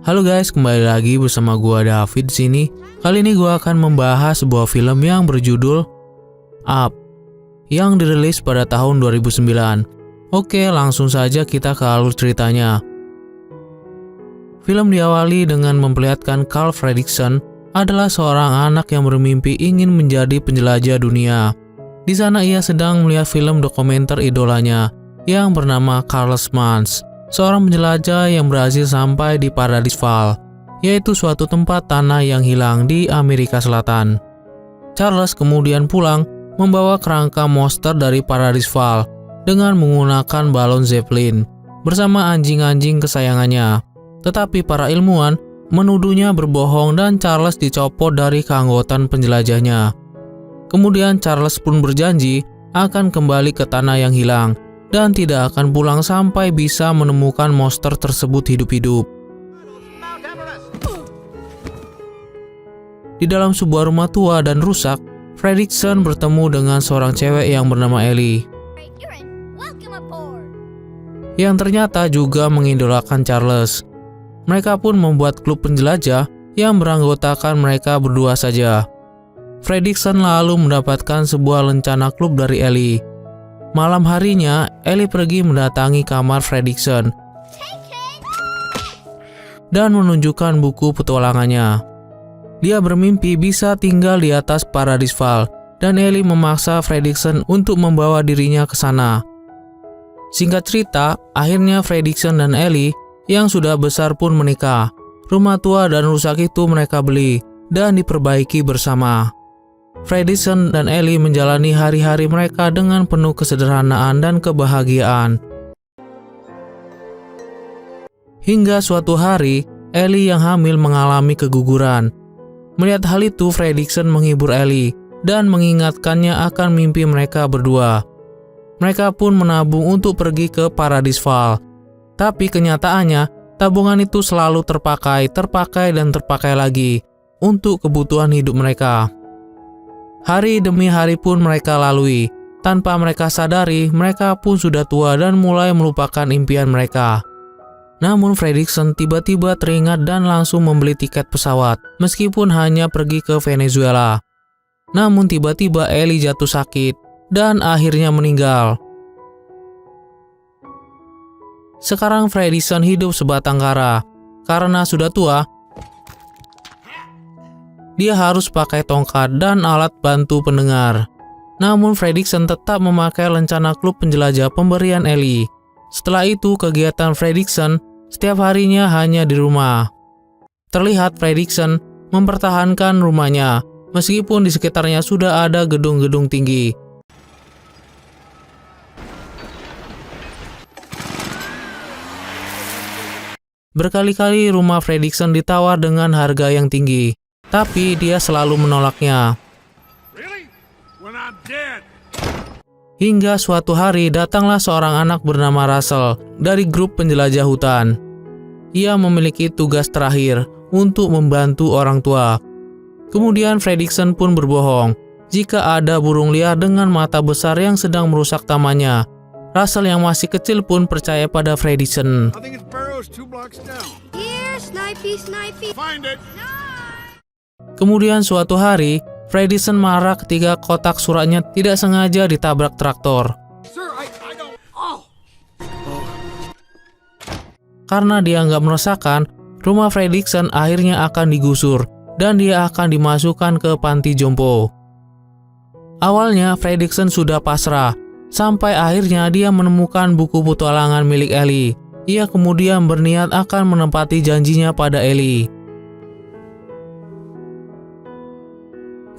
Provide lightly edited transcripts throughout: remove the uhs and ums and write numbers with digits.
Halo guys, kembali lagi bersama gua David di sini. Kali ini gua akan membahas sebuah film yang berjudul Up yang dirilis pada tahun 2009. Oke, langsung saja kita ke alur ceritanya. Film diawali dengan memperlihatkan Carl Fredricksen adalah seorang anak yang bermimpi ingin menjadi penjelajah dunia. Di sana ia sedang melihat film dokumenter idolanya yang bernama Carlos Mans, seorang penjelajah yang berhasil sampai di Paradise Falls, yaitu suatu tempat tanah yang hilang di Amerika Selatan. Charles kemudian pulang membawa kerangka monster dari Paradise Falls dengan menggunakan balon Zeppelin bersama anjing-anjing kesayangannya. Tetapi para ilmuwan menuduhnya berbohong dan Charles dicopot dari keanggotaan penjelajahnya. Kemudian Charles pun berjanji akan kembali ke tanah yang hilang dan tidak akan pulang sampai bisa menemukan monster tersebut hidup-hidup. Di dalam sebuah rumah tua dan rusak, Fredricksen bertemu dengan seorang cewek yang bernama Ellie, yang ternyata juga mengidolakan Charles. Mereka pun membuat klub penjelajah yang beranggotakan mereka berdua saja. Fredricksen lalu mendapatkan sebuah lencana klub dari Ellie. Malam harinya, Ellie pergi mendatangi kamar Fredricksen dan menunjukkan buku petualangannya. Dia bermimpi bisa tinggal di atas Paradise Falls dan Ellie memaksa Fredricksen untuk membawa dirinya ke sana. Singkat cerita, akhirnya Fredricksen dan Ellie yang sudah besar pun menikah. Rumah tua dan rusak itu mereka beli dan diperbaiki bersama. Fredricksen dan Ellie menjalani hari-hari mereka dengan penuh kesederhanaan dan kebahagiaan. Hingga suatu hari, Ellie yang hamil mengalami keguguran. Melihat hal itu, Fredricksen menghibur Ellie dan mengingatkannya akan mimpi mereka berdua. Mereka pun menabung untuk pergi ke Paradise Falls. Tapi kenyataannya, tabungan itu selalu terpakai lagi untuk kebutuhan hidup mereka. Hari demi hari pun mereka lalui. Tanpa mereka sadari, mereka pun sudah tua dan mulai melupakan impian mereka. Namun Fredricksen tiba-tiba teringat dan langsung membeli tiket pesawat, meskipun hanya pergi ke Venezuela. Namun tiba-tiba Ellie jatuh sakit dan akhirnya meninggal. Sekarang Fredricksen hidup sebatang kara. Karena sudah tua, dia harus pakai tongkat dan alat bantu pendengar. Namun Fredricksen tetap memakai lencana klub penjelajah pemberian Ellie. Setelah itu, kegiatan Fredricksen setiap harinya hanya di rumah. Terlihat Fredricksen mempertahankan rumahnya, meskipun di sekitarnya sudah ada gedung-gedung tinggi. Berkali-kali rumah Fredricksen ditawar dengan harga yang tinggi, tapi dia selalu menolaknya. Hingga suatu hari datanglah seorang anak bernama Russell dari grup penjelajah hutan. Ia memiliki tugas terakhir untuk membantu orang tua. Kemudian Fredricksen pun berbohong jika ada burung liar dengan mata besar yang sedang merusak tamannya. Russell yang masih kecil pun percaya pada Fredricksen. Kemudian suatu hari, Fredricksen marah ketika kotak suratnya tidak sengaja ditabrak traktor. Karena dia nggak merasakan, rumah Fredricksen akhirnya akan digusur dan dia akan dimasukkan ke panti jompo. Awalnya Fredricksen sudah pasrah, sampai akhirnya dia menemukan buku petualangan milik Ellie. Ia kemudian berniat akan menepati janjinya pada Ellie.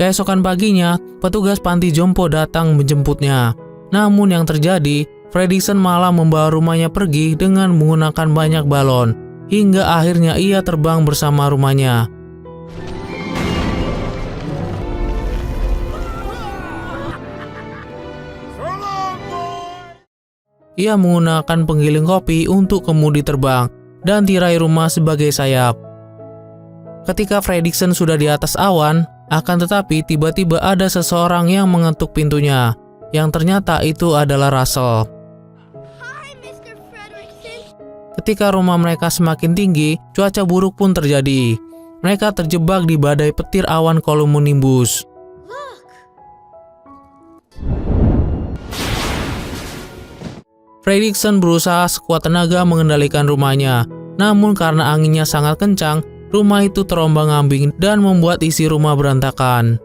Keesokan paginya, petugas panti jompo datang menjemputnya. Namun yang terjadi, Fredricksen malah membawa rumahnya pergi dengan menggunakan banyak balon, hingga akhirnya ia terbang bersama rumahnya. Ia menggunakan penggiling kopi untuk kemudi terbang dan tirai rumah sebagai sayap. Ketika Fredricksen sudah di atas awan, akan tetapi tiba-tiba ada seseorang yang mengetuk pintunya, yang ternyata itu adalah Russell. Ketika rumah mereka semakin tinggi, cuaca buruk pun terjadi. Mereka terjebak di badai petir awan cumulonimbus. Fredricksen berusaha sekuat tenaga mengendalikan rumahnya. Namun karena anginnya sangat kencang, rumah itu terombang-ambing dan membuat isi rumah berantakan.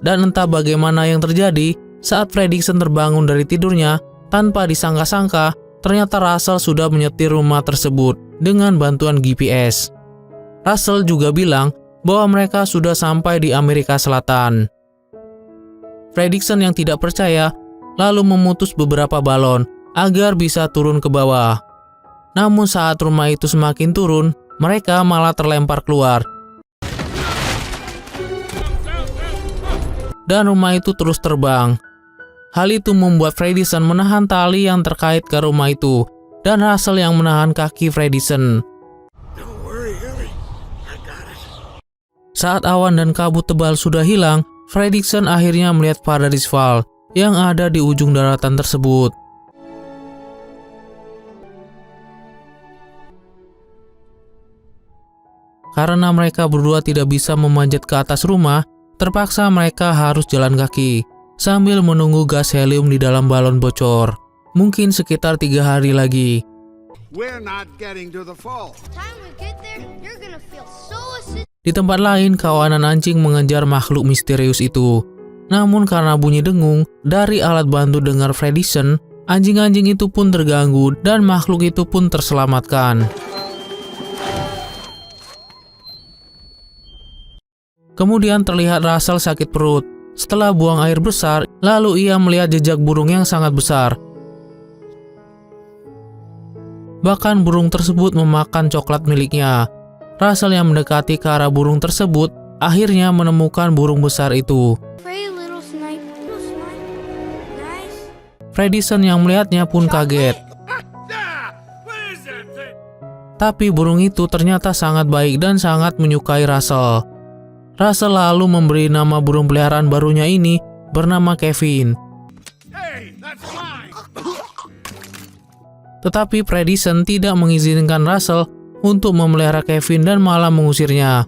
Dan entah bagaimana yang terjadi, saat Fredricksen terbangun dari tidurnya, tanpa disangka-sangka, ternyata Russell sudah menyetir rumah tersebut dengan bantuan GPS. Russell juga bilang bahwa mereka sudah sampai di Amerika Selatan. Fredricksen yang tidak percaya, lalu memutus beberapa balon agar bisa turun ke bawah. Namun saat rumah itu semakin turun, mereka malah terlempar keluar. Dan rumah itu terus terbang. Hal itu membuat Fredricksen menahan tali yang terkait ke rumah itu, dan Russell yang menahan kaki Fredricksen. Saat awan dan kabut tebal sudah hilang, Fredricksen akhirnya melihat Paradise Fall yang ada di ujung daratan tersebut. Karena mereka berdua tidak bisa memanjat ke atas rumah, terpaksa mereka harus jalan kaki sambil menunggu gas helium di dalam balon bocor. Mungkin sekitar 3 hari lagi. Di tempat lain, kawanan anjing mengejar makhluk misterius itu. Namun karena bunyi dengung dari alat bantu dengar Fredricksen, anjing-anjing itu pun terganggu dan makhluk itu pun terselamatkan. Kemudian terlihat Russell sakit perut. Setelah buang air besar, lalu ia melihat jejak burung yang sangat besar. Bahkan burung tersebut memakan coklat miliknya. Russell yang mendekati ke arah burung tersebut, akhirnya menemukan burung besar itu. Fredricksen yang melihatnya pun kaget. Tapi burung itu ternyata sangat baik dan sangat menyukai Russell. Russell lalu memberi nama burung peliharaan barunya ini bernama Kevin. Tetapi Fredricksen tidak mengizinkan Russell untuk memelihara Kevin dan malah mengusirnya.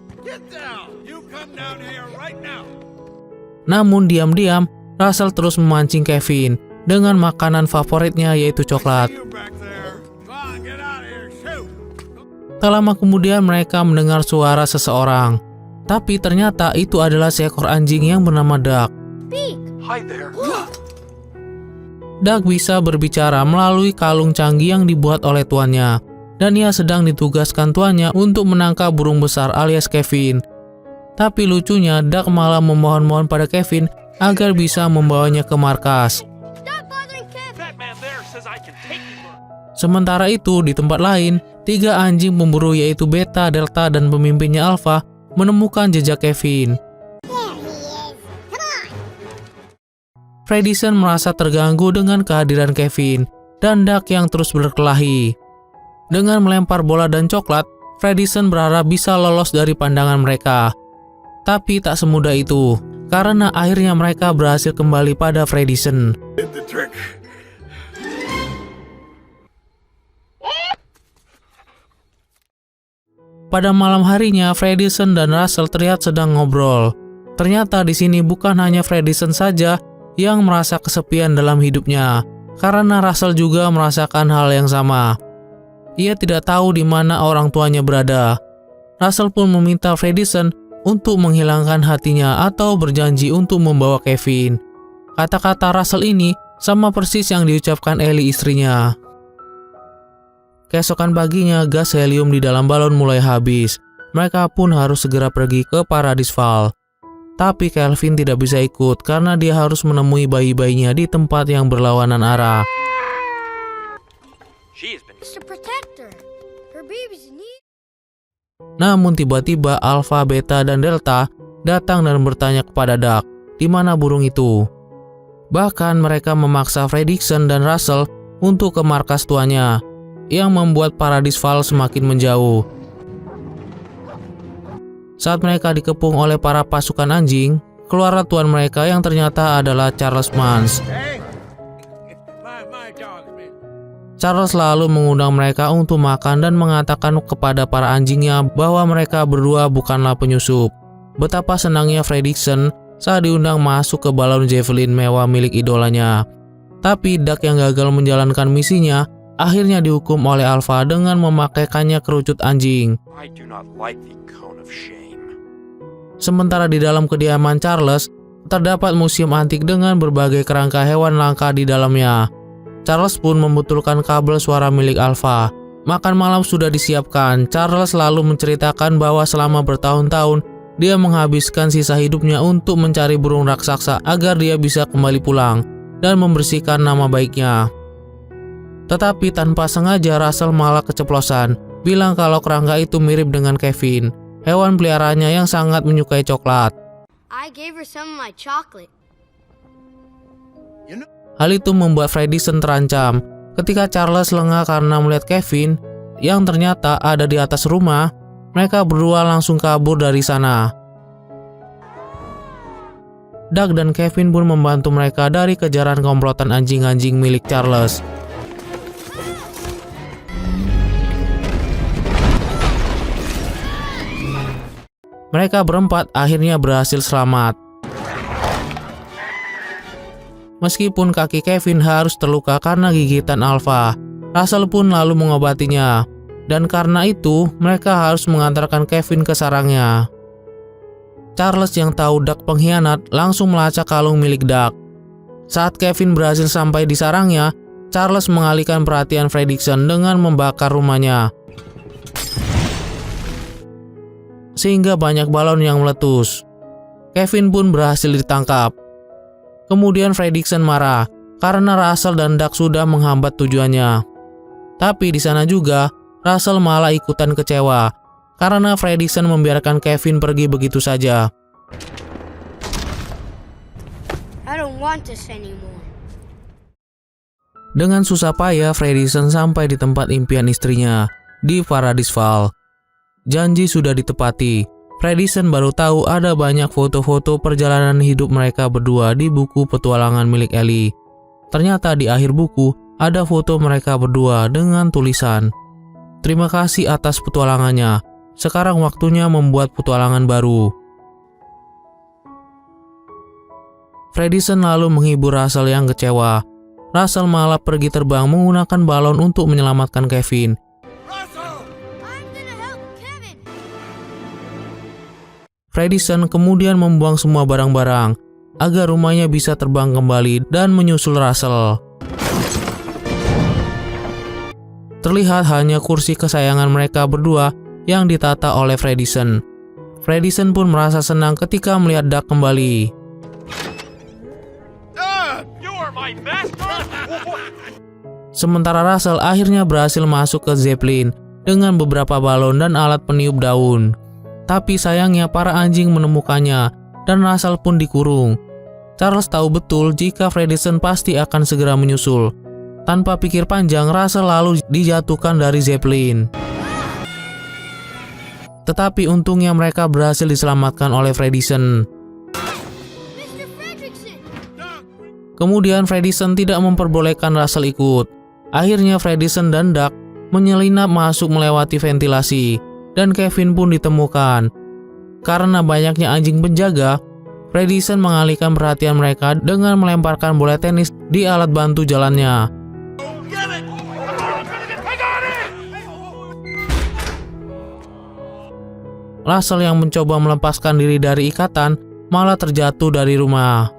Namun diam-diam, Russell terus memancing Kevin dengan makanan favoritnya yaitu coklat. Tak lama kemudian mereka mendengar suara seseorang. Tapi ternyata itu adalah seekor anjing yang bernama Duck. Duck bisa berbicara melalui kalung canggih yang dibuat oleh tuannya. Dan ia sedang ditugaskan tuannya untuk menangkap burung besar alias Kevin. Tapi lucunya Duck malah memohon-mohon pada Kevin agar bisa membawanya ke markas. Sementara itu di tempat lain, 3 anjing pemburu yaitu Beta, Delta, dan pemimpinnya Alpha menemukan jejak Kevin. Fredricksen merasa terganggu dengan kehadiran Kevin dan Duck yang terus berkelahi. Dengan melempar bola dan coklat, Fredricksen berharap bisa lolos dari pandangan mereka. Tapi tak semudah itu, karena akhirnya mereka berhasil kembali pada Fredricksen. Pada malam harinya, Fredricksen dan Russell terlihat sedang ngobrol. Ternyata di sini bukan hanya Fredricksen saja yang merasa kesepian dalam hidupnya, karena Russell juga merasakan hal yang sama. Ia tidak tahu di mana orang tuanya berada. Russell pun meminta Fredricksen untuk menghilangkan hatinya atau berjanji untuk membawa Kevin. Kata-kata Russell ini sama persis yang diucapkan Ellie istrinya. Keesokan paginya, gas helium di dalam balon mulai habis. Mereka pun harus segera pergi ke Paradise Fall. Tapi Kelvin tidak bisa ikut karena dia harus menemui bayi-bayinya di tempat yang berlawanan arah. Namun tiba-tiba Alpha, Beta, dan Delta datang dan bertanya kepada Duck, di mana burung itu. Bahkan mereka memaksa Fredricksen dan Russell untuk ke markas tuannya, yang membuat Paradise Fall semakin menjauh. Saat mereka dikepung oleh para pasukan anjing, keluarlah tuan mereka yang ternyata adalah Charles Mance. Charles lalu mengundang mereka untuk makan dan mengatakan kepada para anjingnya bahwa mereka berdua bukanlah penyusup. Betapa senangnya Fredricksen saat diundang masuk ke balon Zeppelin mewah milik idolanya. Tapi Duck yang gagal menjalankan misinya akhirnya dihukum oleh Alpha dengan memakaikannya kerucut anjing. Sementara di dalam kediaman Charles, terdapat museum antik dengan berbagai kerangka hewan langka di dalamnya. Charles pun membetulkan kabel suara milik Alpha. Makan malam sudah disiapkan. Charles lalu menceritakan bahwa selama bertahun-tahun dia menghabiskan sisa hidupnya untuk mencari burung raksasa agar dia bisa kembali pulang dan membersihkan nama baiknya. Tetapi tanpa sengaja Russell malah keceplosan, bilang kalau kerangka itu mirip dengan Kevin, hewan peliharaannya yang sangat menyukai coklat. I gave her some of my chocolate. Hal itu membuat Fredricksen terancam. Ketika Charles lengah karena melihat Kevin yang ternyata ada di atas rumah, mereka berdua langsung kabur dari sana. Duck dan Kevin pun membantu mereka dari kejaran komplotan anjing-anjing milik Charles. Mereka berempat akhirnya berhasil selamat. Meskipun kaki Kevin harus terluka karena gigitan Alpha, Russell pun lalu mengobatinya. Dan karena itu, mereka harus mengantarkan Kevin ke sarangnya. Charles yang tahu Duck pengkhianat langsung melacak kalung milik Duck. Saat Kevin berhasil sampai di sarangnya, Charles mengalihkan perhatian Fredricksen dengan membakar rumahnya. Sehingga banyak balon yang meletus. Kevin pun berhasil ditangkap. Kemudian Fredricksen marah karena Russell dan Duck sudah menghambat tujuannya. Tapi di sana juga Russell malah ikutan kecewa karena Fredricksen membiarkan Kevin pergi begitu saja. I don't want this anymore. Dengan susah payah Fredricksen sampai di tempat impian istrinya di Paradise Falls. Janji sudah ditepati. Fredricksen baru tahu ada banyak foto-foto perjalanan hidup mereka berdua di buku petualangan milik Ellie. Ternyata di akhir buku ada foto mereka berdua dengan tulisan, "Terima kasih atas petualangannya. Sekarang waktunya membuat petualangan baru." Fredricksen lalu menghibur Russell yang kecewa. Russell malah pergi terbang menggunakan balon untuk menyelamatkan Kevin. Fredricksen kemudian membuang semua barang-barang agar rumahnya bisa terbang kembali dan menyusul Russell. Terlihat hanya kursi kesayangan mereka berdua yang ditata oleh Fredricksen. Fredricksen pun merasa senang ketika melihat Duck kembali. Sementara Russell akhirnya berhasil masuk ke Zeppelin dengan beberapa balon dan alat peniup daun. Tapi sayangnya para anjing menemukannya dan Russell pun dikurung. Charles tahu betul jika Fredricksen pasti akan segera menyusul. Tanpa pikir panjang, Russell lalu dijatuhkan dari Zeppelin. Tetapi untungnya mereka berhasil diselamatkan oleh Fredricksen. Kemudian Fredricksen tidak memperbolehkan Russell ikut. Akhirnya Fredricksen dan Duck menyelinap masuk melewati ventilasi. Dan Kevin pun ditemukan. Karena banyaknya anjing penjaga, Fredricksen mengalihkan perhatian mereka dengan melemparkan bola tenis di alat bantu jalannya. Russell yang mencoba melepaskan diri dari ikatan malah terjatuh dari rumah.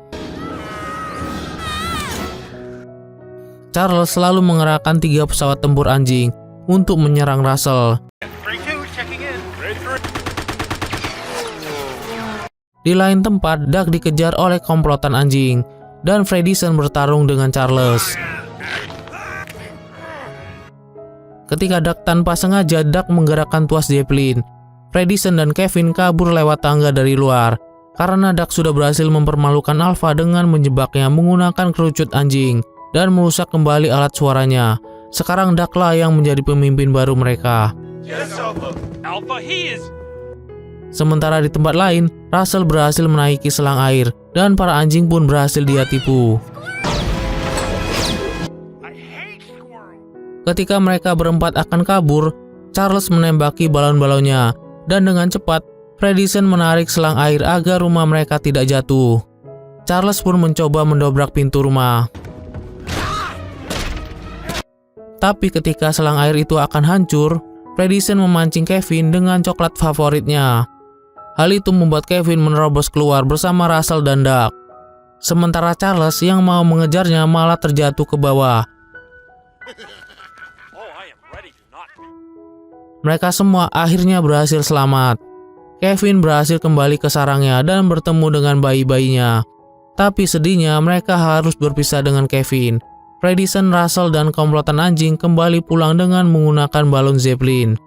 Charles selalu mengerahkan 3 pesawat tempur anjing untuk menyerang Russell. Di lain tempat, Duck dikejar oleh komplotan anjing, dan Fredricksen bertarung dengan Charles. Ketika Duck tanpa sengaja, Duck menggerakkan tuas Zeppelin. Fredricksen dan Kevin kabur lewat tangga dari luar, karena Duck sudah berhasil mempermalukan Alpha dengan menjebaknya menggunakan kerucut anjing, dan merusak kembali alat suaranya. Sekarang Ducklah yang menjadi pemimpin baru mereka. Yes, Alpha. Alpha, he is. Sementara di tempat lain, Russell berhasil menaiki selang air dan para anjing pun berhasil dia tipu. Ketika mereka berempat akan kabur, Charles menembaki balon-balonnya, dan dengan cepat, Freddyson menarik selang air agar rumah mereka tidak jatuh. Charles pun mencoba mendobrak pintu rumah. Tapi ketika selang air itu akan hancur, Freddyson memancing Kevin dengan coklat favoritnya. Hal itu membuat Kevin menerobos keluar bersama Russell dan Doug. Sementara Charles yang mau mengejarnya malah terjatuh ke bawah. Oh, I am ready to not. Mereka semua akhirnya berhasil selamat. Kevin berhasil kembali ke sarangnya dan bertemu dengan bayi-bayinya. Tapi sedihnya mereka harus berpisah dengan Kevin. Freddyson, Russell, dan komplotan anjing kembali pulang dengan menggunakan balon Zeppelin.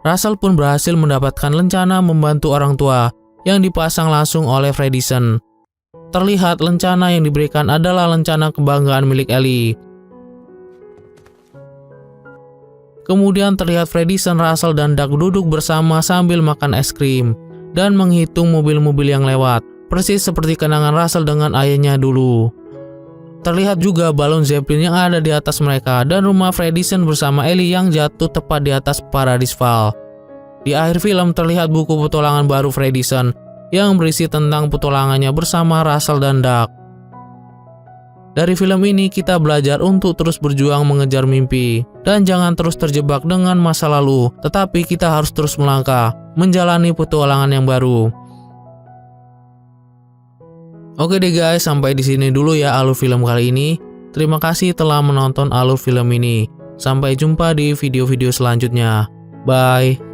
Russell pun berhasil mendapatkan lencana membantu orang tua yang dipasang langsung oleh Freddyson. Terlihat lencana yang diberikan adalah lencana kebanggaan milik Ellie. Kemudian terlihat Freddyson, Russell, dan Doug duduk bersama sambil makan es krim dan menghitung mobil-mobil yang lewat, persis seperti kenangan Russell dengan ayahnya dulu. Terlihat juga balon Zeppelin yang ada di atas mereka dan rumah Freddyson bersama Ellie yang jatuh tepat di atas Paradise Fall. Di akhir film terlihat buku petualangan baru Freddyson yang berisi tentang petualangannya bersama Russell dan Doug. Dari film ini kita belajar untuk terus berjuang mengejar mimpi dan jangan terus terjebak dengan masa lalu, tetapi kita harus terus melangkah, menjalani petualangan yang baru. Oke deh guys, sampai di sini dulu ya alur film kali ini. Terima kasih telah menonton alur film ini. Sampai jumpa di video-video selanjutnya. Bye.